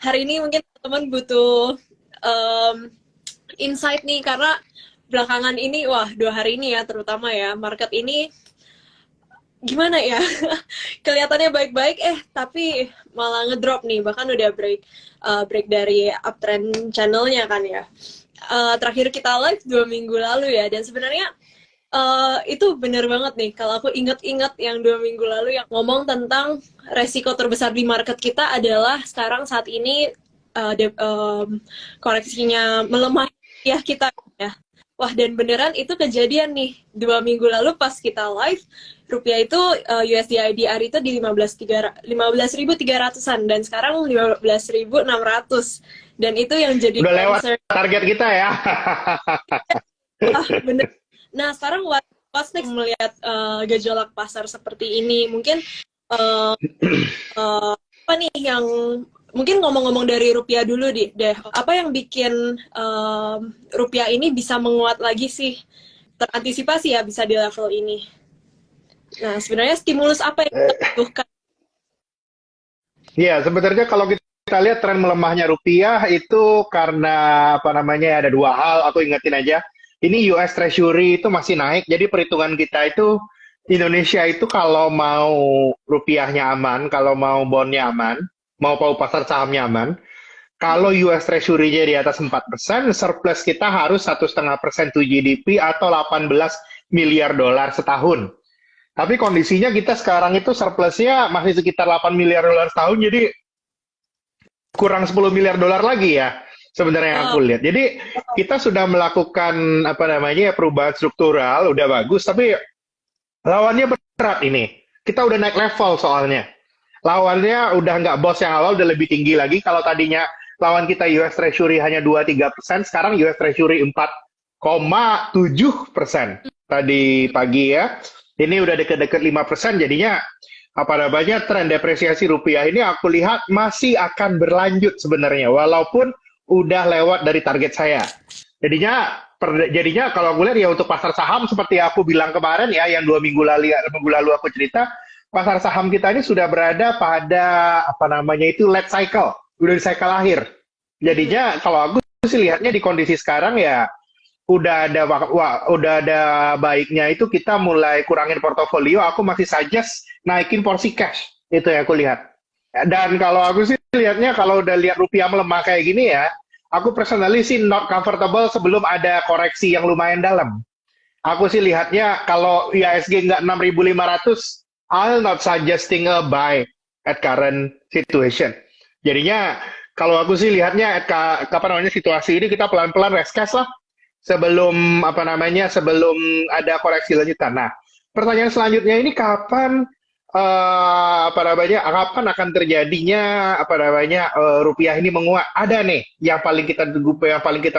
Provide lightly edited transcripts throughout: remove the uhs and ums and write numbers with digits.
hari ini mungkin teman butuh insight nih karena belakangan ini, wah 2 hari ini ya terutama ya market ini gimana ya kelihatannya baik-baik tapi malah ngedrop nih bahkan udah break dari uptrend channelnya kan ya. Terakhir kita live 2 minggu lalu ya dan sebenarnya itu bener banget nih kalau aku inget-inget yang 2 minggu lalu yang ngomong tentang resiko terbesar di market kita adalah sekarang saat ini koreksinya melemah ya kita ya. Wah dan beneran itu kejadian nih 2 minggu lalu pas kita live rupiah itu USD/IDR itu di 15.300-an dan sekarang 15.600 dan itu yang jadi Udah lewat concern. target kita ya. Bener. Nah sekarang what's next melihat gejolak pasar seperti ini mungkin apa nih yang mungkin ngomong-ngomong dari rupiah dulu deh apa yang bikin rupiah ini bisa menguat lagi sih terantisipasi ya bisa di level ini. Nah sebenarnya stimulus apa yang kita butuhkan? Iya, sebenarnya kalau kita lihat tren melemahnya rupiah itu karena apa namanya ada dua hal. Aku ingetin aja. Ini US Treasury itu masih naik. Jadi perhitungan kita itu Indonesia itu kalau mau rupiahnya aman, kalau mau bondnya aman, mau pasar sahamnya aman, kalau US Treasury-nya di atas 4%, surplus kita harus 1,5% to GDP atau 18 miliar dolar setahun. Tapi kondisinya kita sekarang itu surplusnya masih sekitar 8 miliar dolar setahun, jadi kurang 10 miliar dolar lagi ya sebenarnya yang aku lihat. Jadi kita sudah melakukan apa namanya perubahan struktural, udah bagus, tapi lawannya berat ini. Kita udah naik level soalnya. Lawannya udah nggak bos yang awal, udah lebih tinggi lagi. Kalau tadinya lawan kita US Treasury hanya 2-3%, sekarang US Treasury 4,7% tadi pagi ya. Ini udah deket-deket 5%, jadinya apa namanya tren depresiasi rupiah ini aku lihat masih akan berlanjut sebenarnya, walaupun udah lewat dari target saya. Jadinya kalau aku lihat ya untuk pasar saham seperti aku bilang kemarin ya, yang 2 minggu lalu aku cerita, pasar saham kita ini sudah berada pada apa namanya itu late cycle, udah di cycle akhir. Jadinya kalau aku sih lihatnya di kondisi sekarang ya udah ada baiknya itu kita mulai kurangin portofolio. Aku masih suggest naikin porsi cash, itu yang aku lihat. Dan kalau aku sih lihatnya kalau udah lihat rupiah melemah kayak gini ya, aku personally sih not comfortable sebelum ada koreksi yang lumayan dalam. Aku sih lihatnya kalau IHSG nggak 6.500, I'll not suggesting a buy at current situation. Jadinya kalau aku sih lihatnya kapan namanya situasi ini kita pelan-pelan rescast lah sebelum ada koreksi lanjutan. Nah, pertanyaan selanjutnya ini kapan kapan akan terjadinya rupiah ini menguat? Ada nih yang paling kita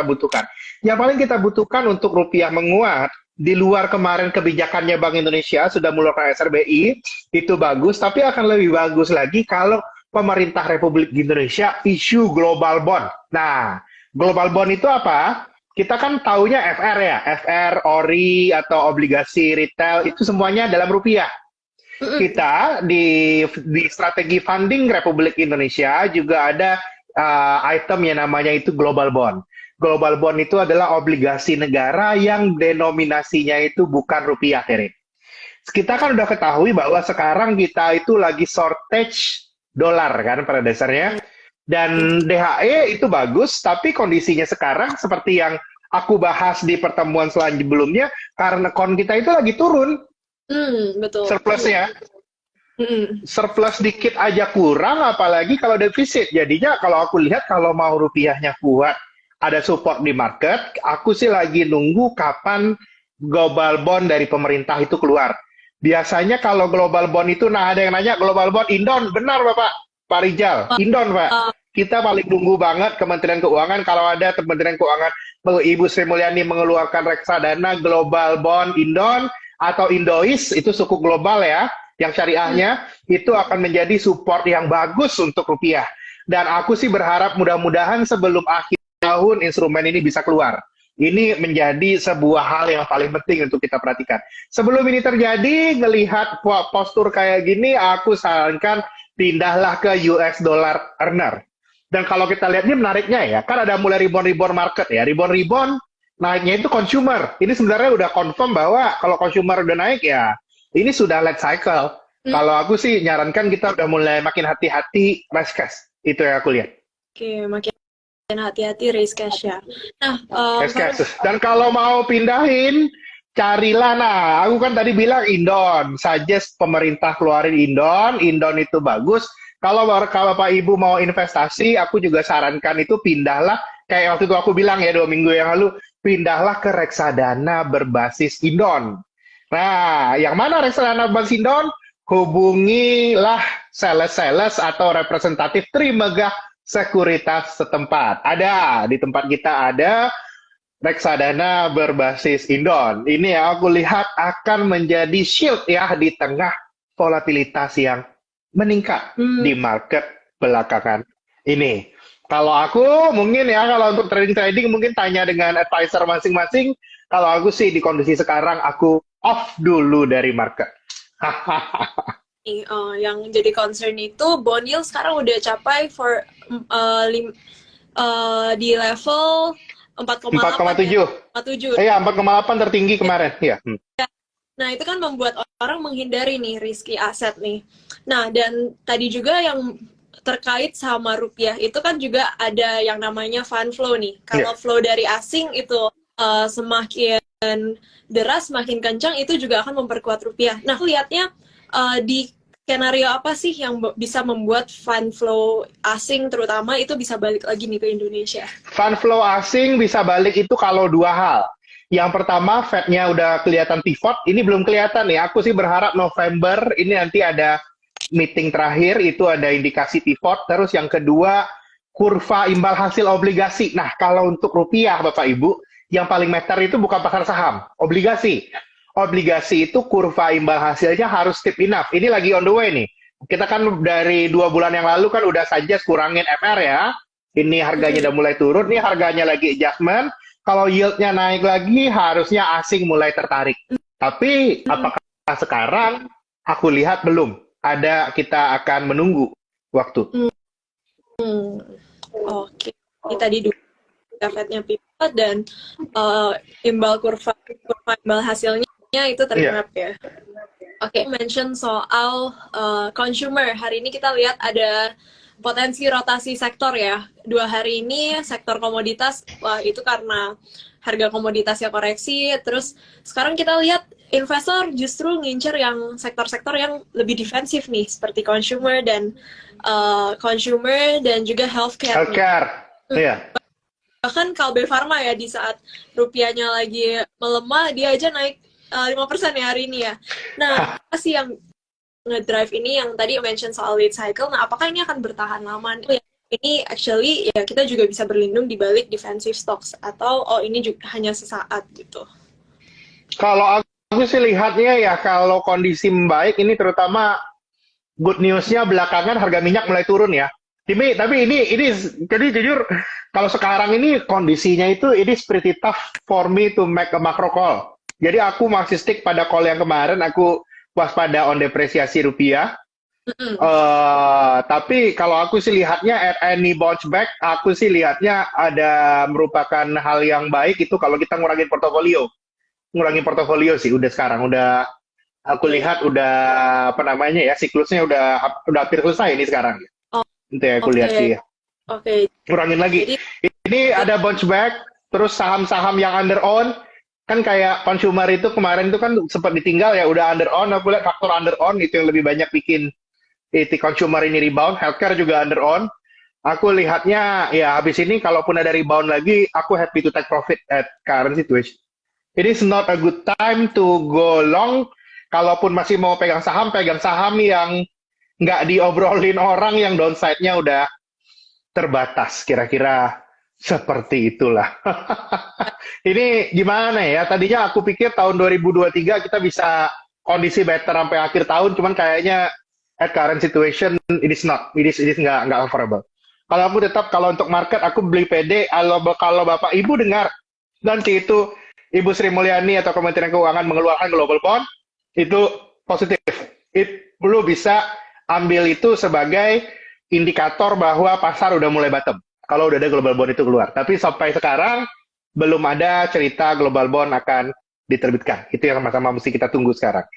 butuhkan. Yang paling kita butuhkan untuk rupiah menguat di luar kemarin kebijakannya Bank Indonesia sudah mengeluarkan SRBI itu bagus, tapi akan lebih bagus lagi kalau pemerintah Republik Indonesia isu global bond. Nah, global bond itu apa? Kita kan taunya FR ya, FR, ORI, atau obligasi retail, itu semuanya dalam rupiah. Kita di strategi funding Republik Indonesia juga ada item yang namanya itu global bond. Global bond itu adalah obligasi negara yang denominasinya itu bukan rupiah, Terry. Kita kan udah ketahui bahwa sekarang kita itu lagi shortage dolar kan pada dasarnya. Dan DHE itu bagus, tapi kondisinya sekarang seperti yang aku bahas di pertemuan sebelumnya, karena kon kita itu lagi turun. Betul. Surplusnya. Surplus dikit aja kurang, apalagi kalau defisit. Jadinya kalau aku lihat, kalau mau rupiahnya kuat, ada support di market, aku sih lagi nunggu kapan global bond dari pemerintah itu keluar. Biasanya kalau global bond itu, nah ada yang nanya, global bond Indon, benar Bapak? Pak Rijal, Indon Pak. Kita paling nunggu banget Kementerian Keuangan, kalau ada Kementerian Keuangan, Ibu Sri Mulyani mengeluarkan reksadana global bond Indon, atau Indois, itu suku global ya, yang syariahnya, itu akan menjadi support yang bagus untuk rupiah. Dan aku sih berharap mudah-mudahan sebelum akhir tahun instrumen ini bisa keluar. Ini menjadi sebuah hal yang paling penting untuk kita perhatikan. Sebelum ini terjadi, ngelihat postur kayak gini, aku sarankan pindahlah ke US dollar earner. Dan kalau kita lihat ini menariknya ya, kan ada mulai rebound market ya, rebound naiknya itu consumer. Ini sebenarnya udah confirm bahwa kalau consumer udah naik ya, ini sudah late cycle. Kalau aku sih nyarankan kita udah mulai makin hati-hati raise cash. Itu yang aku lihat. Oke, makin hati-hati raise cash ya. Nah, Raise cash. Dan kalau mau pindahin, carilah. Nah, aku kan tadi bilang Indon. Suggest pemerintah keluarin Indon. Indon itu bagus. Kalau Bapak Ibu mau investasi, aku juga sarankan itu pindahlah. Kayak waktu itu aku bilang ya 2 minggu yang lalu, pindahlah ke reksadana berbasis Indon. Nah, yang mana reksadana berbasis Indon? Hubungilah sales-sales atau representatif Trimegah Sekuritas setempat. Ada, di tempat kita ada reksadana berbasis Indon. Ini yang aku lihat akan menjadi shield ya di tengah volatilitas yang meningkat di market belakangan ini. Kalau aku mungkin ya, kalau untuk trading mungkin tanya dengan advisor masing-masing. Kalau aku sih di kondisi sekarang aku off dulu dari market. yang jadi concern itu bond yield sekarang udah capai di level 4,7. Iya, 4,8 tertinggi kemarin. Iya. Nah, itu kan membuat orang menghindari nih risky aset nih. Nah, dan tadi juga yang terkait sama rupiah itu kan juga ada yang namanya fund flow nih. Kalau flow dari asing itu semakin deras, semakin kencang, itu juga akan memperkuat rupiah. Nah, lihatnya di skenario apa sih yang bisa membuat fund flow asing terutama itu bisa balik lagi nih ke Indonesia? Fund flow asing bisa balik itu kalau 2 hal. Yang pertama, Fed-nya udah kelihatan pivot. Ini belum kelihatan ya. Aku sih berharap November ini nanti ada meeting terakhir, itu ada indikasi pivot. Terus yang kedua, kurva imbal hasil obligasi. Nah, kalau untuk rupiah, Bapak Ibu, yang paling meter itu bukan pasar saham, obligasi. Obligasi itu kurva imbal hasilnya harus steep enough. Ini lagi on the way nih. Kita kan dari 2 bulan yang lalu kan udah saja kurangin MR ya. Ini harganya udah mulai turun, ini harganya lagi adjustment. Kalau yield-nya naik lagi, harusnya asing mulai tertarik. Tapi apakah sekarang? Aku lihat belum. Kita akan menunggu waktu. Oke. Ini tadi dulu Fed-nya pivot dan kurva imbal hasilnya itu tergerap ya. Oke, mention soal consumer. Hari ini kita lihat ada potensi rotasi sektor ya. 2 hari ini sektor komoditas, wah itu karena harga komoditasnya koreksi. Terus sekarang kita lihat investor justru ngincer yang sektor-sektor yang lebih defensif nih, seperti consumer dan juga healthcare. Iya. Bahkan Kalbe Pharma ya, di saat rupiahnya lagi melemah, dia aja naik 5% ya hari ini ya. Nah, apa sih yang ngedrive ini yang tadi mention soal late cycle? Nah, apakah ini akan bertahan lama? Ini actually ya kita juga bisa berlindung di balik defensive stocks atau ini juga hanya sesaat gitu. Kalau aku sih lihatnya ya kalau kondisi membaik ini terutama good news-nya belakangan harga minyak mulai turun ya. Tapi ini jadi jujur kalau sekarang ini kondisinya itu ini pretty tough for me to make a macro call. Jadi aku masih stick pada call yang kemarin, aku waspada on depresiasi rupiah. Tapi kalau aku sih lihatnya at any bounce back, aku sih lihatnya ada merupakan hal yang baik itu kalau kita ngurangin portofolio. Ngurangin portofolio sih udah sekarang udah aku lihat udah apa namanya ya siklusnya udah hampir selesai ini sekarang. Itu ya aku lihat sih ya. Kurangin lagi. Ini ada bounce back, terus saham-saham yang under on kan kayak consumer itu kemarin itu kan sempat ditinggal ya udah under on, aku lihat faktor under on itu yang lebih banyak bikin itu consumer ini rebound, healthcare juga under on. Aku lihatnya ya habis ini kalaupun ada rebound lagi, aku happy to take profit at current situation. It is not a good time to go long. Kalaupun masih mau pegang saham yang nggak diobrolin orang yang downside-nya udah terbatas. Kira-kira seperti itulah. Ini gimana ya? Tadinya aku pikir tahun 2023 kita bisa kondisi better sampai akhir tahun, cuman kayaknya at current situation it is nggak favorable. Kalau aku tetap kalau untuk market aku beli PD. Kalau Bapak Ibu dengar nanti itu Ibu Sri Mulyani atau Kementerian Keuangan mengeluarkan global bond itu positif. Lu bisa ambil itu sebagai indikator bahwa pasar udah mulai bottom. Kalau udah ada global bond itu keluar. Tapi sampai sekarang belum ada cerita global bond akan diterbitkan. Itu yang sama-sama mesti kita tunggu sekarang.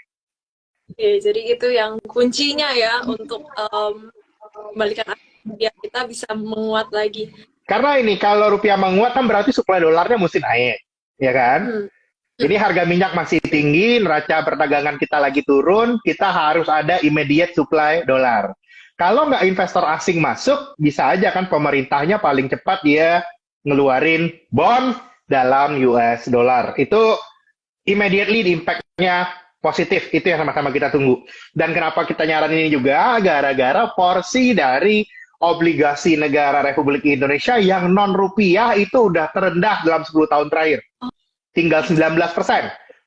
Oke, jadi itu yang kuncinya ya untuk kembalikan biar kita bisa menguat lagi. Karena ini kalau rupiah menguat kan berarti suplai dolarnya mesti naik, ya kan? Hmm. Ini harga minyak masih tinggi, neraca perdagangan kita lagi turun, kita harus ada immediate supply dolar. Kalau nggak investor asing masuk, bisa aja kan pemerintahnya paling cepat dia ngeluarin bond dalam US dollar. Itu immediately impact-nya positif. Itu yang sama-sama kita tunggu. Dan kenapa kita nyaranin ini juga? Gara-gara porsi dari obligasi negara Republik Indonesia yang non-rupiah itu udah terendah dalam 10 tahun terakhir. Tinggal 19%.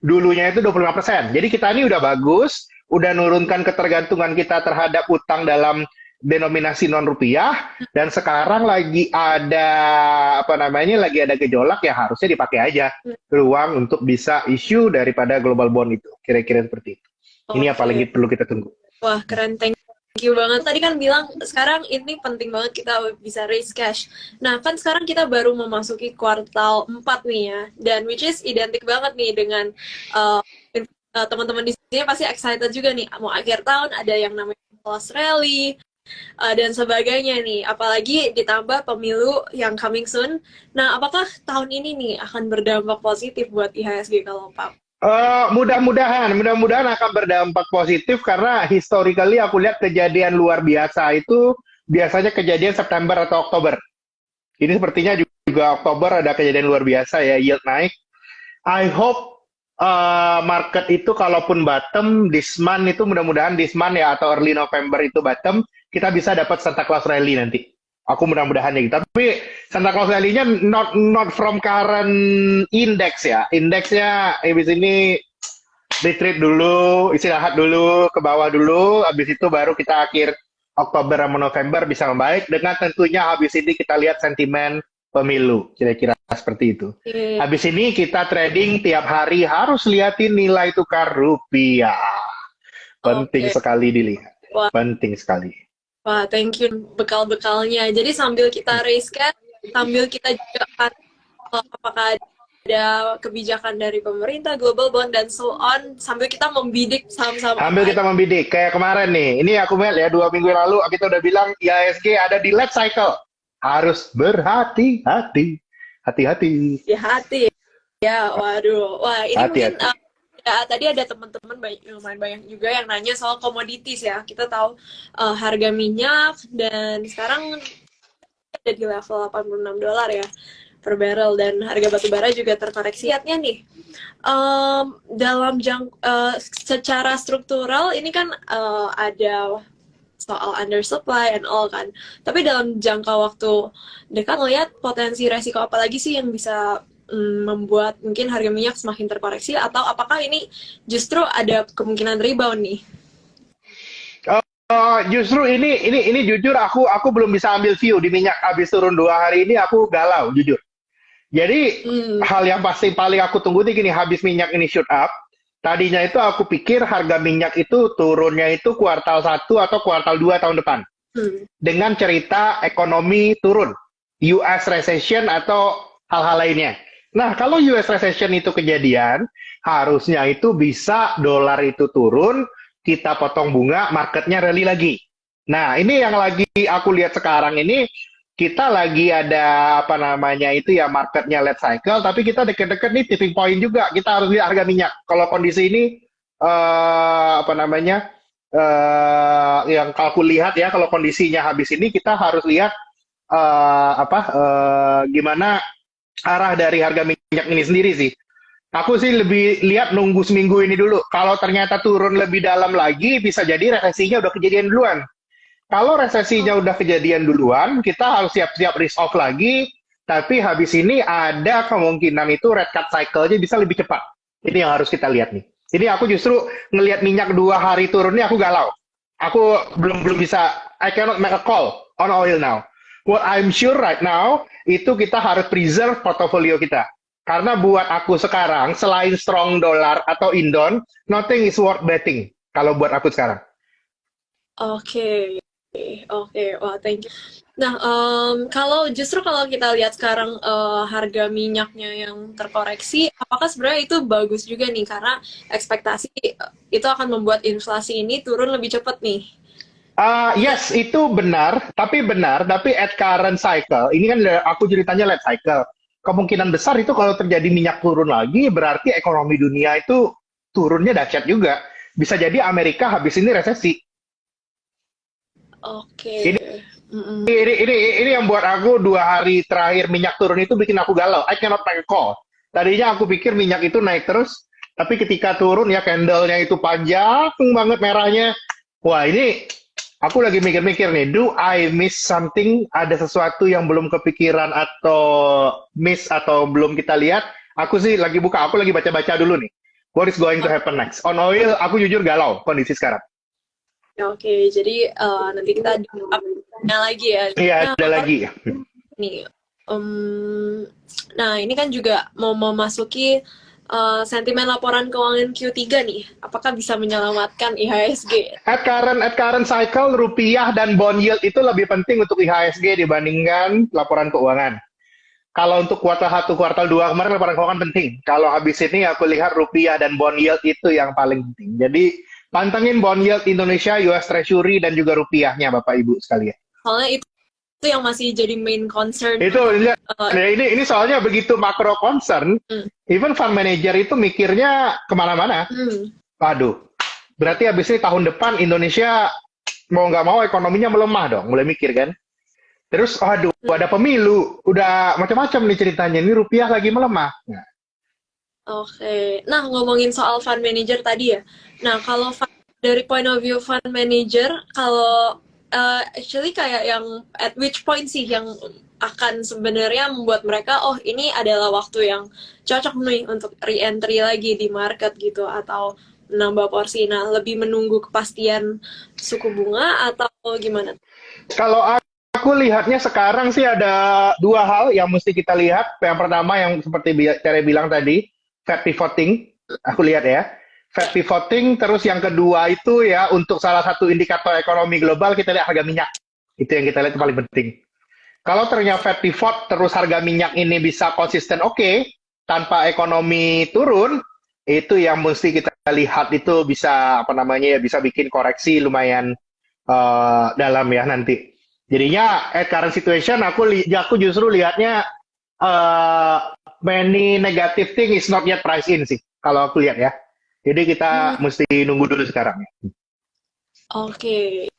Dulunya itu 25%. Jadi kita ini udah bagus, udah nurunkan ketergantungan kita terhadap utang dalam denominasi non-rupiah, dan sekarang lagi ada, lagi ada gejolak, ya harusnya dipakai aja peluang untuk bisa issue daripada global bond itu. Kira-kira seperti itu. Ini yang paling perlu kita tunggu. Wah, keren. Thank you banget. Tadi kan bilang sekarang ini penting banget kita bisa raise cash. Nah, kan sekarang kita baru memasuki kuartal 4 nih ya. Dan which is identik banget nih dengan teman-teman di sini pasti excited juga nih. Mau akhir tahun ada yang namanya loss rally dan sebagainya nih. Apalagi ditambah pemilu yang coming soon. Nah, apakah tahun ini nih akan berdampak positif buat IHSG kalau Pak? Mudah-mudahan akan berdampak positif, karena historically aku lihat kejadian luar biasa itu biasanya kejadian September atau Oktober. Ini sepertinya juga Oktober ada kejadian luar biasa ya, yield naik. I hope market itu kalaupun bottom this month itu, mudah-mudahan this month ya atau early November itu bottom, kita bisa dapat Santa Claus rally nanti. Aku mudah-mudahan ya gitu. Tapi Santa Claus rally-nya not from current index ya. Indeksnya habis ini retreat dulu, istirahat dulu, ke bawah dulu, habis itu baru kita akhir Oktober sama November bisa membaik, dengan tentunya habis ini kita lihat sentimen pemilu, kira-kira seperti itu. Habis ini kita trading tiap hari harus liatin nilai tukar rupiah. Penting sekali dilihat. Wah. Penting sekali. Wah, thank you bekal-bekalnya. Jadi sambil kita raise cash, sambil kita juga akan apakah ada kebijakan dari pemerintah, global bond, dan so on, sambil kita membidik saham-saham. Sambil kita membidik, kayak kemarin nih, ini aku melihat ya 2 minggu lalu kita udah bilang IHSG ada di late cycle. Harus berhati-hati. Hati-hati. Hati. Ya, waduh. Wah, ini hati-hati. Mungkin ya, tadi ada teman-teman lumayan banyak juga yang nanya soal komoditis ya. Kita tahu harga minyak dan sekarang ada di level $86 ya per barrel, dan harga batu bara juga terkoreksi. Lihatnya nih, dalam secara struktural ini kan ada soal undersupply and all kan. Tapi dalam jangka waktu dekat lihat potensi resiko apa lagi sih yang bisa membuat mungkin harga minyak semakin terkoreksi, atau apakah ini justru ada kemungkinan rebound nih? Justru ini jujur aku belum bisa ambil view di minyak habis turun 2 hari ini, aku galau jujur. Jadi hal yang pasti paling aku tunggu nih gini, habis minyak ini shoot up, tadinya itu aku pikir harga minyak itu turunnya itu kuartal 1 atau kuartal 2 tahun depan. Dengan cerita ekonomi turun, US recession atau hal-hal lainnya. Nah, kalau US recession itu kejadian, harusnya itu bisa dolar itu turun, kita potong bunga, marketnya rally lagi. Nah, ini yang lagi aku lihat sekarang ini, kita lagi ada marketnya late cycle, tapi kita deket-deket nih tipping point juga. Kita harus lihat harga minyak. Kalau kondisi ini, yang kalau aku lihat ya, kalau kondisinya habis ini, kita harus lihat gimana arah dari harga minyak ini sendiri sih. Aku sih lebih lihat nunggu seminggu ini dulu. Kalau ternyata turun lebih dalam lagi, bisa jadi resesinya udah kejadian duluan. Kalau resesinya udah kejadian duluan, kita harus siap-siap risk off lagi. Tapi habis ini ada kemungkinan itu red cut cycle-nya bisa lebih cepat. Ini yang harus kita lihat nih. Jadi aku justru ngelihat minyak 2 hari turunnya aku galau. Aku belum bisa, I cannot make a call on oil now. What I'm sure right now, itu kita harus preserve portofolio kita. Karena buat aku sekarang, selain strong dollar atau indon, nothing is worth betting. Kalau buat aku sekarang. Oke. Oke, wah thank you. Nah, kalau kita lihat sekarang harga minyaknya yang terkoreksi, apakah sebenarnya itu bagus juga nih karena ekspektasi itu akan membuat inflasi ini turun lebih cepat nih. Yes, itu benar, tapi at current cycle, ini kan aku ceritanya light cycle. Kemungkinan besar itu kalau terjadi minyak turun lagi, berarti ekonomi dunia itu turunnya dahsyat juga. Bisa jadi Amerika habis ini resesi. Oke. Ini Mm-mm. ini yang buat aku 2 hari terakhir minyak turun itu bikin aku galau. I cannot make a call. Tadinya aku pikir minyak itu naik terus, tapi ketika turun ya candlenya itu panjang banget merahnya. Wah ini aku lagi mikir-mikir nih, do I miss something? Ada sesuatu yang belum kepikiran atau miss atau belum kita lihat? Aku sih lagi buka, aku lagi baca-baca dulu nih. What is going to happen next? On oil, aku jujur galau kondisi sekarang. Oke, jadi nanti kita update-nya lagi ya. Iya, Nah, ada lagi. nih, nah ini kan juga mau memasuki sentimen laporan keuangan Q3 nih. Apakah bisa menyelamatkan IHSG? At current cycle, rupiah dan bond yield itu lebih penting untuk IHSG dibandingkan laporan keuangan. Kalau untuk kuartal 1, kuartal 2 kemarin laporan keuangan penting. Kalau habis ini aku lihat rupiah dan bond yield itu yang paling penting. Jadi pantengin bond yield Indonesia, US Treasury, dan juga rupiahnya Bapak Ibu sekalian. Soalnya itu yang masih jadi main concern. Itu ini soalnya begitu makro concern, even fund manager itu mikirnya kemana-mana. Waduh, berarti habis ini tahun depan Indonesia mau nggak mau ekonominya melemah dong, mulai mikir kan. Terus, aduh, ada pemilu, udah macam-macam nih ceritanya. Ini rupiah lagi melemah. Nah, Oke, nah ngomongin soal fund manager tadi ya. Nah kalau dari point of view fund manager, kalau actually kayak yang at which point sih yang akan sebenarnya membuat mereka oh ini adalah waktu yang cocok nih untuk re-entry lagi di market gitu atau menambah porsi. Nah lebih menunggu kepastian suku bunga atau gimana? kalau aku lihatnya sekarang sih ada 2 hal yang mesti kita lihat. Yang pertama yang seperti Tere bilang tadi, Fed pivoting. Aku lihat ya. Fed pivoting, terus yang kedua itu ya untuk salah satu indikator ekonomi global kita lihat harga minyak. Itu yang kita lihat paling penting. Kalau ternyata Fed pivot terus harga minyak ini bisa konsisten oke, tanpa ekonomi turun, itu yang mesti kita lihat itu bisa apa namanya ya bisa bikin koreksi lumayan dalam ya nanti. Jadinya at current situation aku justru lihatnya many negative thing is not yet priced in sih kalau aku lihat ya. Jadi kita mesti nunggu dulu sekarang. Oke.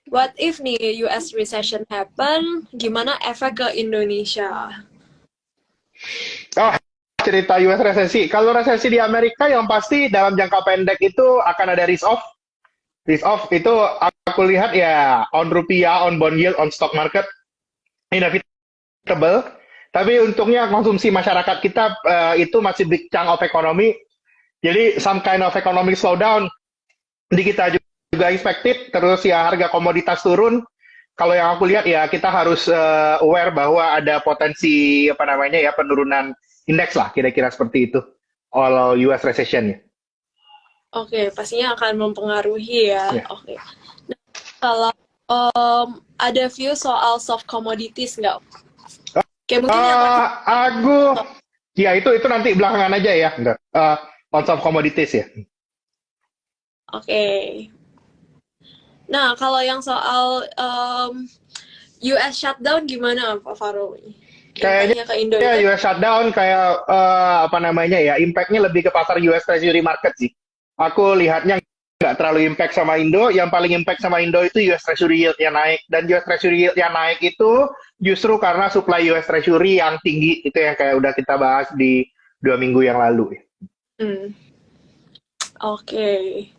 What if nih US recession happen, gimana efek ke Indonesia? Oh, cerita US resesi. Kalau resesi di Amerika yang pasti dalam jangka pendek itu akan ada risk off. Risk off itu aku lihat ya on rupiah, on bond yield, on stock market inevitable. Tapi untungnya konsumsi masyarakat kita itu masih big chunk of economy. Jadi some kind of economic slowdown di kita juga expected. Terus ya harga komoditas turun. Kalau yang aku lihat ya kita harus aware bahwa ada potensi apa namanya ya penurunan indeks lah kira-kira seperti itu. All US recession ya. Oke, pastinya akan mempengaruhi ya. Yeah. Oke. Nah, kalau ada view soal soft commodities nggak? Kayak mungkin ya itu nanti belakangan aja ya. On soft commodities ya. Oke. Nah, kalau yang soal US shutdown gimana Pak Faro? Kayaknya ke Indonesia. US shutdown kayak apa namanya ya, impactnya lebih ke pasar US Treasury market sih. Aku lihatnya nggak terlalu impact sama Indo. Yang paling impact sama Indo itu US Treasury yield yang naik. Dan US Treasury yield yang naik itu justru karena supply US Treasury yang tinggi. Itu yang kayak udah kita bahas di 2 minggu yang lalu. Oke.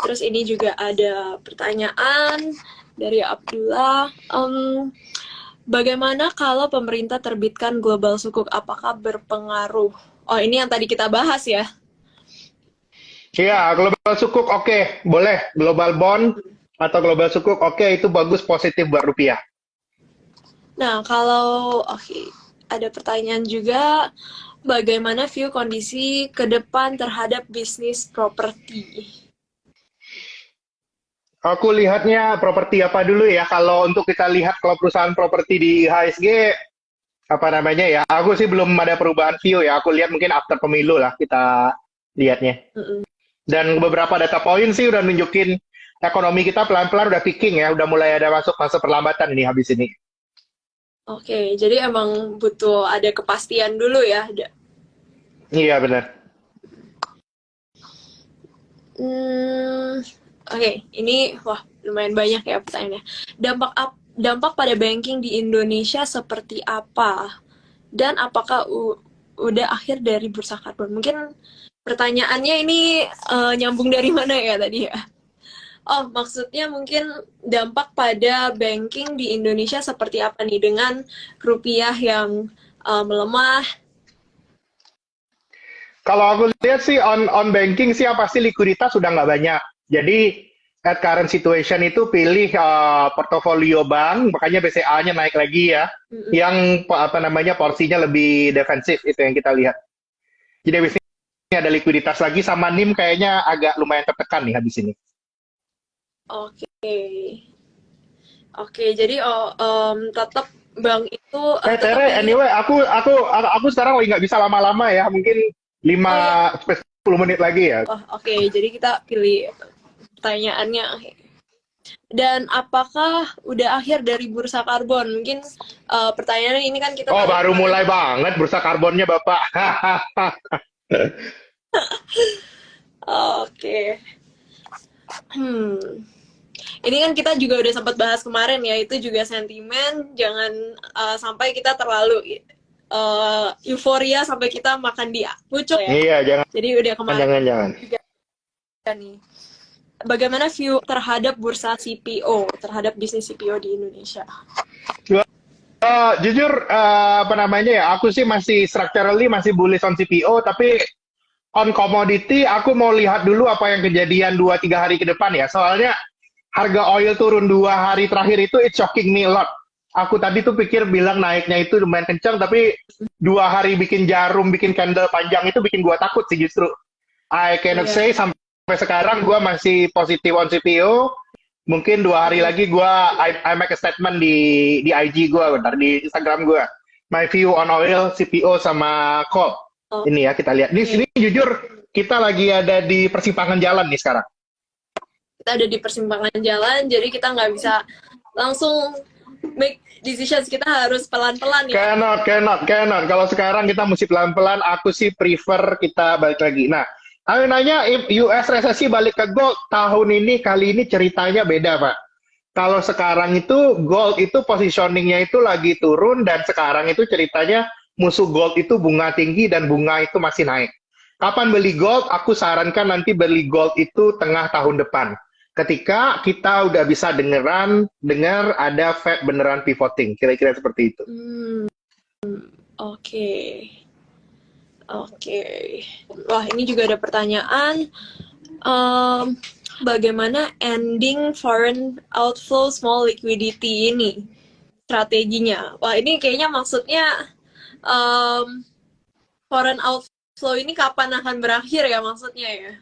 Terus ini juga ada pertanyaan dari Abdullah. Bagaimana kalau pemerintah terbitkan global sukuk? Apakah berpengaruh? Oh, ini yang tadi kita bahas ya? Iya, global sukuk oke, boleh. Global bond atau global sukuk oke, itu bagus, positif buat rupiah. Nah, kalau ada pertanyaan juga, bagaimana view kondisi ke depan terhadap bisnis properti? Aku lihatnya properti apa dulu ya. Kalau untuk kita lihat kalau perusahaan properti di IHSG apa namanya ya. Aku sih belum ada perubahan view ya. Aku lihat mungkin after pemilu lah kita lihatnya. Mm-mm. Dan beberapa data point sih udah nunjukin ekonomi kita pelan-pelan udah peaking ya. Udah mulai ada masuk fase perlambatan ini habis ini. Oke, jadi emang butuh ada kepastian dulu ya. Iya benar. Hmm, oke, ini wah lumayan banyak ya pertanyaannya. Dampak pada banking di Indonesia seperti apa? Dan apakah udah akhir dari bursa karbon? Mungkin pertanyaannya ini nyambung dari mana ya tadi ya? Oh, maksudnya mungkin dampak pada banking di Indonesia seperti apa nih dengan rupiah yang melemah? Kalau aku lihat sih on banking sih pasti likuiditas sudah nggak banyak. Jadi at current situation itu pilih portofolio bank, makanya BCA-nya naik lagi ya. Mm-mm. Yang apa namanya porsinya lebih defensif itu yang kita lihat. Jadi habis ini ada likuiditas lagi sama NIM kayaknya agak lumayan tertekan nih habis ini. Oke, oke. Jadi tetap bank itu tetap Tere, pilih. anyway, aku sekarang lagi nggak bisa lama-lama ya, mungkin Oh ya, 5 sampai 10 menit lagi ya. oh, oke. Jadi kita pilih pertanyaannya. Dan apakah udah akhir dari bursa karbon? Mungkin pertanyaannya ini kan kita Oh, tahu baru kemarin. mulai banget bursa karbonnya, Bapak. Oke. Hmm. Ini kan kita juga udah sempat bahas kemarin ya, itu juga sentimen, jangan sampai kita terlalu euforia sampai kita makan di pucuk ya. Iya, jangan, Jadi udah kemarin jangan, jangan. juga nih. Bagaimana view terhadap bursa CPO, terhadap bisnis CPO di Indonesia? Jujur, apa namanya ya, aku sih masih structurally masih bullish on CPO, tapi on commodity aku mau lihat dulu apa yang kejadian 2-3 hari ke depan ya. Soalnya harga oil turun 2 hari terakhir itu it's shocking me a lot. Aku tadi tuh pikir bilang naiknya itu lumayan kencang, tapi 2 hari bikin jarum, bikin candle panjang itu bikin gua takut sih justru. I cannot Iya. say sampai sekarang gua masih positif on CPO. Mungkin 2 hari lagi gua I make a statement di IG gua, bentar di Instagram gua. My view on oil, CPO sama coal. Oke. Ini ya kita lihat. Di sini jujur kita lagi ada di persimpangan jalan nih sekarang. Kita ada di persimpangan jalan, jadi kita nggak bisa langsung make decisions, kita harus pelan-pelan ya. Cannot. Kalau sekarang kita mesti pelan-pelan, aku sih prefer kita balik lagi. Nah, aku nanya, if US resesi balik ke gold, tahun ini, kali ini ceritanya beda, Pak. Kalau sekarang itu, gold itu positioningnya itu lagi turun, dan sekarang itu ceritanya musuh gold itu bunga tinggi, dan bunga itu masih naik. Kapan beli gold? Aku sarankan nanti beli gold itu tengah tahun depan. Ketika kita udah bisa dengar ada Fed beneran pivoting, kira-kira seperti itu. Oke. Oke. Wah, ini juga ada pertanyaan. Bagaimana ending foreign outflow small liquidity ini? Strateginya. Wah, ini kayaknya maksudnya foreign outflow ini kapan akan berakhir ya maksudnya ya?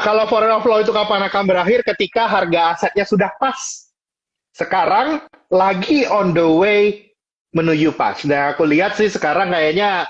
Kalau foreign flow itu kapan akan berakhir? Ketika harga asetnya sudah pas. Sekarang lagi on the way menuju pas. Nah, aku lihat sih sekarang kayaknya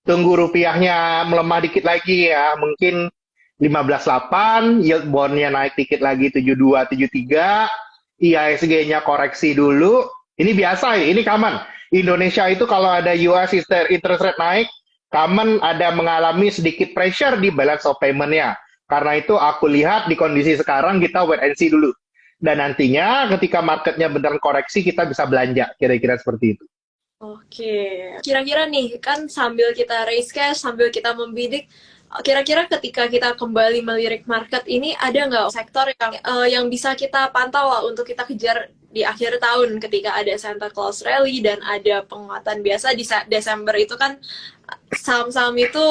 tunggu rupiahnya melemah dikit lagi ya. Mungkin 15,8, yield bond-nya naik dikit lagi 72, 73, IHSG-nya koreksi dulu. Ini biasa ya, ini common. Indonesia itu kalau ada US interest rate naik, common ada mengalami sedikit pressure di balance of payment-nya. Karena itu aku lihat di kondisi sekarang kita wait and see dulu. Dan nantinya ketika marketnya beneran koreksi, kita bisa belanja. Kira-kira seperti itu. Oke. Kira-kira nih, kan sambil kita raise cash, sambil kita membidik, kira-kira ketika kita kembali melirik market ini, ada nggak sektor yang bisa kita pantau lah untuk kita kejar di akhir tahun ketika ada Santa Claus Rally dan ada penguatan biasa di Desember itu kan saham-saham itu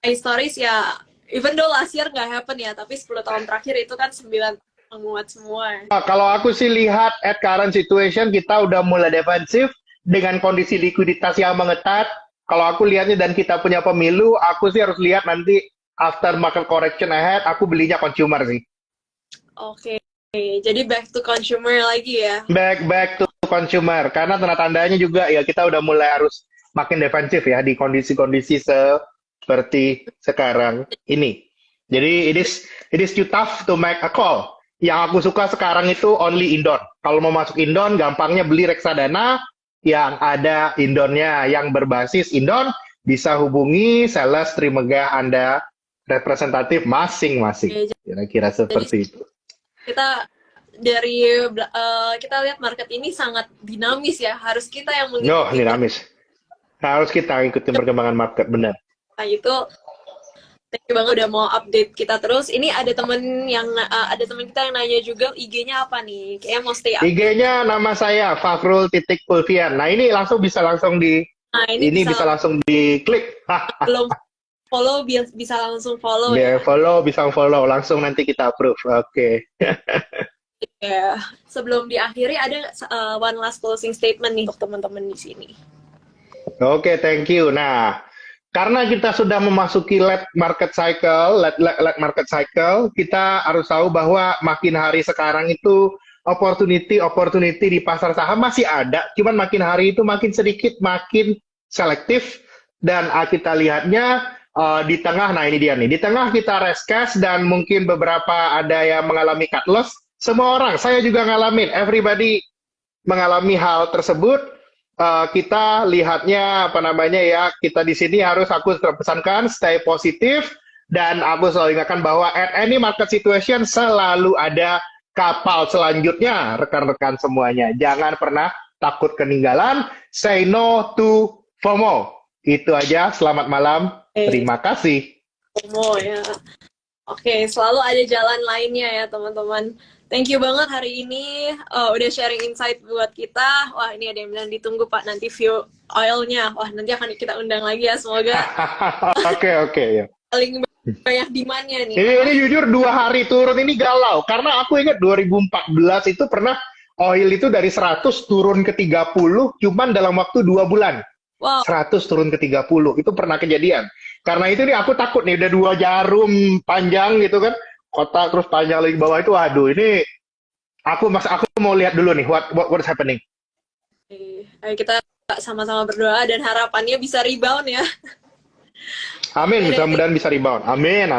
historis ya, even though last year nggak happen ya, tapi 10 tahun terakhir itu kan 9 menguat semua. Kalau aku sih lihat at current situation kita udah mulai defensif dengan kondisi likuiditas yang mengetat. Kalau aku lihatnya dan kita punya pemilu, aku sih harus lihat nanti after market correction ahead, aku belinya consumer sih. Oke, jadi back to consumer lagi ya. Back to consumer, karena tanda-tandanya juga ya kita udah mulai harus makin defensif ya di kondisi-kondisi seperti sekarang ini. Jadi it is too tough to make a call. Yang aku suka sekarang itu only indoor. Kalau mau masuk indoor, gampangnya beli reksadana yang ada indonnya, yang berbasis indon, bisa hubungi sales Trimegah Anda representatif masing-masing. Oke, Kira-kira jadi seperti itu. kita dari kita lihat market ini sangat dinamis ya. Harus kita yang Yo, mengikuti dinamis. Harus kita ikutin perkembangan market, benar. perkembangan itu. Thank you banget udah mau update kita terus. Ini ada ada teman kita yang nanya juga IG-nya apa nih? Kayaknya mau stay update. IG-nya nama saya Fafrul.Pulvian. Nah, ini bisa langsung Nah, ini bisa langsung diklik. belum follow bisa langsung follow Biar ya. follow, bisa follow langsung nanti kita approve. Oke. Ya. Sebelum diakhiri ada one last closing statement nih untuk teman-teman di sini. Oke, thank you. Nah, karena kita sudah memasuki late market cycle, kita harus tahu bahwa makin hari sekarang itu opportunity di pasar saham masih ada, cuman makin hari itu makin sedikit, makin selektif, dan kita lihatnya di tengah, nah ini dia nih, di tengah kita rest cash dan mungkin beberapa ada yang mengalami cut loss, semua orang, saya juga ngalamin, everybody mengalami hal tersebut. Kita lihatnya kita di sini harus aku pesankan stay positif, dan aku selalu ingatkan bahwa at any market situation selalu ada kapal selanjutnya, rekan-rekan semuanya. Jangan pernah takut ketinggalan, say no to FOMO. Itu aja, selamat malam, terima kasih. FOMO ya. Oke, selalu ada jalan lainnya ya teman-teman. Thank you banget hari ini udah sharing insight buat kita. Wah, ini ada yang bilang ditunggu Pak nanti view oilnya. Wah, nanti akan kita undang lagi ya, semoga. Oke, ya. Paling banyak demand-nya nih. Ini jujur 2 hari turun ini galau. Karena aku ingat 2014 itu pernah oil itu dari 100 turun ke 30 cuman dalam waktu 2 bulan. Wow. 100 turun ke 30. Itu pernah kejadian. Karena itu nih aku takut nih, udah 2 jarum panjang gitu kan. Kotak terus panjang lagi bawah itu, aduh ini aku mau lihat dulu nih what's happening. Ayo kita sama-sama berdoa dan harapannya bisa rebound ya. Amin, mudah-mudahan bisa rebound. Amin.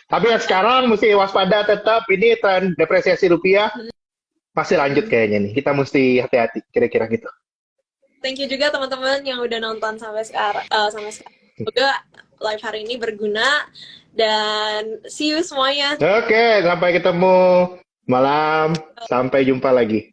Tapi ya sekarang mesti waspada tetap, ini tren depresiasi rupiah masih lanjut kayaknya nih. Kita mesti hati-hati kira-kira gitu. Thank you juga teman-teman yang udah nonton sampai sekarang. Semoga live hari ini berguna dan see you semuanya. Oke, sampai ketemu malam. Sampai jumpa lagi.